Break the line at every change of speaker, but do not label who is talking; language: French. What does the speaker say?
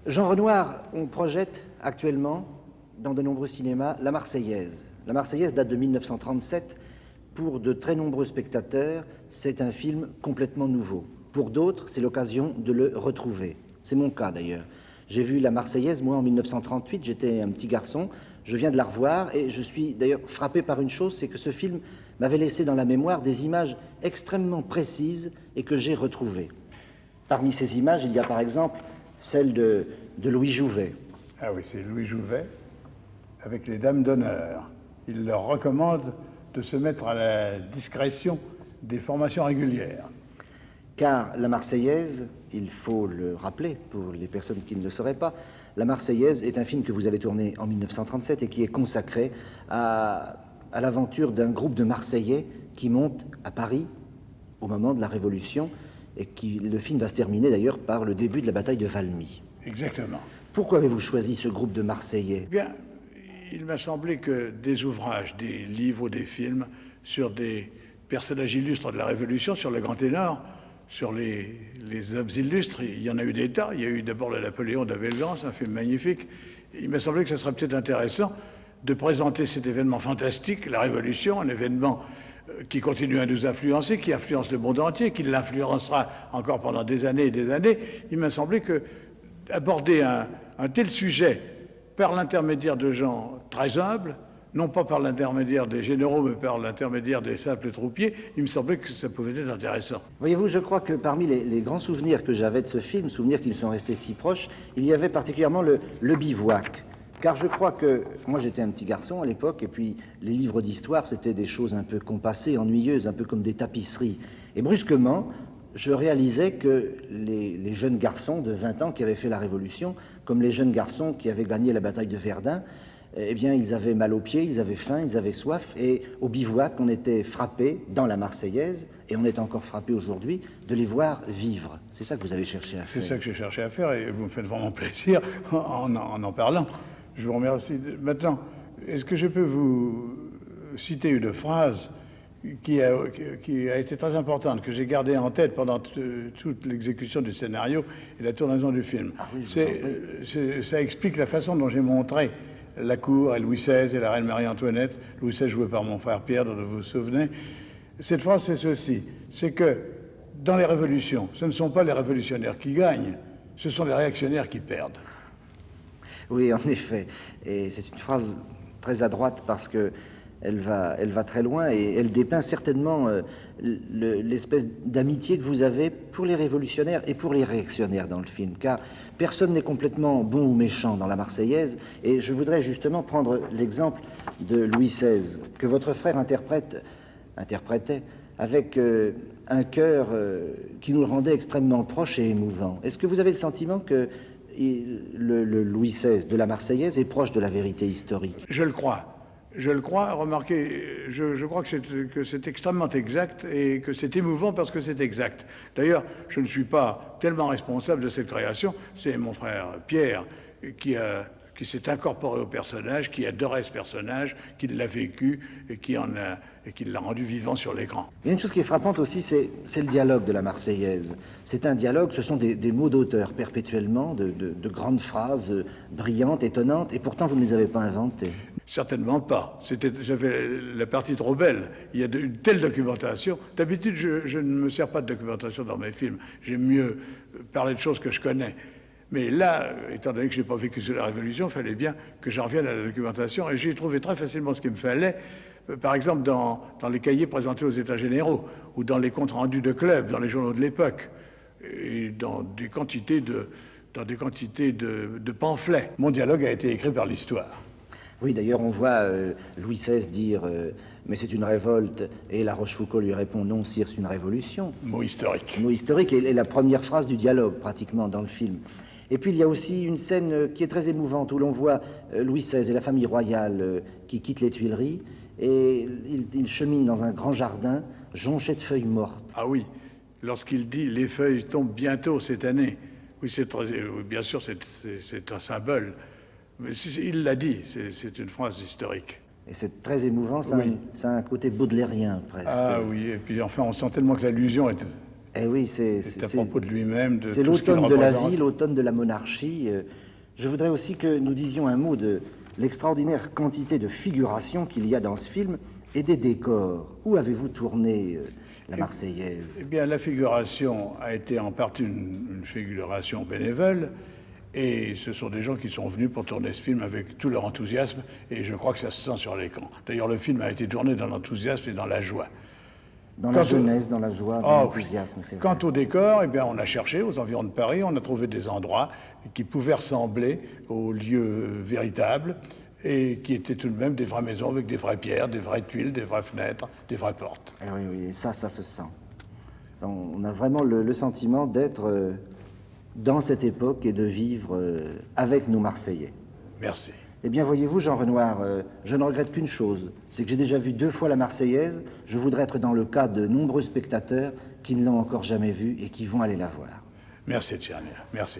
Jean Renoir, on projette actuellement dans de nombreux cinémas La Marseillaise. La Marseillaise date de 1937. Pour de très nombreux spectateurs, c'est un film complètement nouveau. Pour d'autres, c'est l'occasion de le retrouver. C'est mon cas d'ailleurs. J'ai vu La Marseillaise, moi, en 1938, j'étais un petit garçon, je viens de la revoir et je suis d'ailleurs frappé par une chose, c'est que ce film m'avait laissé dans la mémoire des images extrêmement précises et que j'ai retrouvées. Parmi ces images, il y a par exemple celle de Louis Jouvet.
Ah oui, c'est Louis Jouvet, avec les dames d'honneur. Il leur recommande de se mettre à la discrétion des formations régulières.
Car la Marseillaise, il faut le rappeler pour les personnes qui ne le sauraient pas, la Marseillaise est un film que vous avez tourné en 1937 et qui est consacré à l'aventure d'un groupe de Marseillais qui monte à Paris au moment de la Révolution et le film va se terminer d'ailleurs par le début de la bataille de Valmy.
Exactement.
Pourquoi avez-vous choisi ce groupe de Marseillais?
Eh bien, il m'a semblé que des ouvrages, des livres ou des films sur des personnages illustres de la Révolution, sur le grand ténor, sur les hommes illustres, il y en a eu des tas. Il y a eu d'abord le Napoléon d'Abelgance, un film magnifique. Il m'a semblé que ce serait peut-être intéressant de présenter cet événement fantastique, la Révolution, un événement qui continue à nous influencer, qui influence le monde entier, qui l'influencera encore pendant des années et des années. Il m'a semblé que aborder un tel sujet par l'intermédiaire de gens très humbles, non pas par l'intermédiaire des généraux, mais par l'intermédiaire des simples troupiers, il me semblait que ça pouvait être intéressant.
Voyez-vous, je crois que parmi les grands souvenirs que j'avais de ce film, souvenirs qui me sont restés si proches, il y avait particulièrement le bivouac. Car je crois que, moi j'étais un petit garçon à l'époque, et puis les livres d'histoire, c'était des choses un peu compassées, ennuyeuses, un peu comme des tapisseries. Et brusquement, je réalisais que les jeunes garçons de 20 ans qui avaient fait la Révolution, comme les jeunes garçons qui avaient gagné la bataille de Verdun, eh bien, ils avaient mal aux pieds, ils avaient faim, ils avaient soif, et au bivouac, on était frappé dans la Marseillaise, et on est encore frappé aujourd'hui, de les voir vivre. C'est ça que vous avez cherché à faire.
C'est ça que j'ai cherché à faire, et vous me faites vraiment plaisir en parlant. Je vous remercie. Maintenant, est-ce que je peux vous citer une phrase qui a été très importante, que j'ai gardée en tête pendant toute l'exécution du scénario et la tournaison du film.
Ah oui,
ça explique la façon dont j'ai montré la cour et Louis XVI et la reine Marie-Antoinette, Louis XVI joué par mon frère Pierre, dont vous vous souvenez. Cette phrase, c'est ceci, c'est que dans les révolutions, ce ne sont pas les révolutionnaires qui gagnent, ce sont les réactionnaires qui perdent.
Oui, en effet. Et c'est une phrase très à droite parce que elle va très loin et elle dépeint certainement l'espèce d'amitié que vous avez pour les révolutionnaires et pour les réactionnaires dans le film, car personne n'est complètement bon ou méchant dans la Marseillaise, et je voudrais justement prendre l'exemple de Louis XVI, que votre frère interprétait avec un cœur qui nous le rendait extrêmement proche et émouvant. Est-ce que vous avez le sentiment que le Louis XVI de la Marseillaise est proche de la vérité historique?
Je le crois. Je le crois, remarquez, je crois que c'est extrêmement exact et que c'est émouvant parce que c'est exact. D'ailleurs, je ne suis pas tellement responsable de cette création, c'est mon frère Pierre qui s'est incorporé au personnage, qui adorait ce personnage, qui l'a vécu et qui l'a rendu vivant sur l'écran.
Il y a une chose qui est frappante aussi, c'est le dialogue de la Marseillaise. C'est un dialogue, ce sont des mots d'auteur perpétuellement, de grandes phrases brillantes, étonnantes, et pourtant vous ne les avez pas inventées.
Certainement pas. J'avais la partie trop belle. Il y a une telle documentation. D'habitude, je ne me sers pas de documentation dans mes films. J'aime mieux parler de choses que je connais. Mais là, étant donné que je n'ai pas vécu sous la Révolution, il fallait bien que j'en revienne à la documentation. Et j'ai trouvé très facilement ce qu'il me fallait. Par exemple, dans les cahiers présentés aux États généraux, ou dans les comptes rendus de clubs, dans les journaux de l'époque, et dans des quantités de pamphlets. Mon dialogue a été écrit par l'histoire.
Oui, d'ailleurs, on voit Louis XVI dire mais c'est une révolte, et La Rochefoucauld lui répond non, sire, c'est une révolution.
Mot historique.
Mot historique, et la première phrase du dialogue, pratiquement, dans le film. Et puis, il y a aussi une scène qui est très émouvante, où l'on voit Louis XVI et la famille royale qui quittent les Tuileries, et ils cheminent dans un grand jardin jonché de feuilles mortes.
Ah oui, lorsqu'il dit « les feuilles tombent bientôt cette année », oui, bien sûr, c'est un symbole. Mais il l'a dit, c'est une phrase historique.
Et c'est très émouvant, ça,
oui.
Ça a un côté baudelairien, presque.
Ah oui, et puis enfin, on sent tellement que l'allusion
Eh oui,
C'est à propos de lui-même, de
c'est
tout ce qu'il
l'automne de la
représente.
vie, l'automne de la monarchie. Je voudrais aussi que nous disions un mot de l'extraordinaire quantité de figuration qu'il y a dans ce film et des décors. Où avez-vous tourné la Marseillaise?
Eh bien, la figuration a été en partie une figuration bénévole, et ce sont des gens qui sont venus pour tourner ce film avec tout leur enthousiasme, et je crois que ça se sent sur l'écran. D'ailleurs, le film a été tourné dans l'enthousiasme et dans la joie.
Dans la jeunesse, dans la joie, dans
Ah,
l'enthousiasme, c'est
Quant
vrai.
au décor, eh bien, on a cherché aux environs de Paris, on a trouvé des endroits qui pouvaient ressembler aux lieux véritables et qui étaient tout de même des vraies maisons avec des vraies pierres, des vraies tuiles, des vraies fenêtres, des vraies portes.
Eh oui, oui, et ça se sent. On a vraiment le sentiment d'être dans cette époque et de vivre avec nos Marseillais.
Merci.
Eh bien, voyez-vous, Jean Renoir, je ne regrette qu'une chose, c'est que j'ai déjà vu 2 fois la Marseillaise. Je voudrais être dans le cas de nombreux spectateurs qui ne l'ont encore jamais vue et qui vont aller la voir.
Merci, Tchernia. Merci.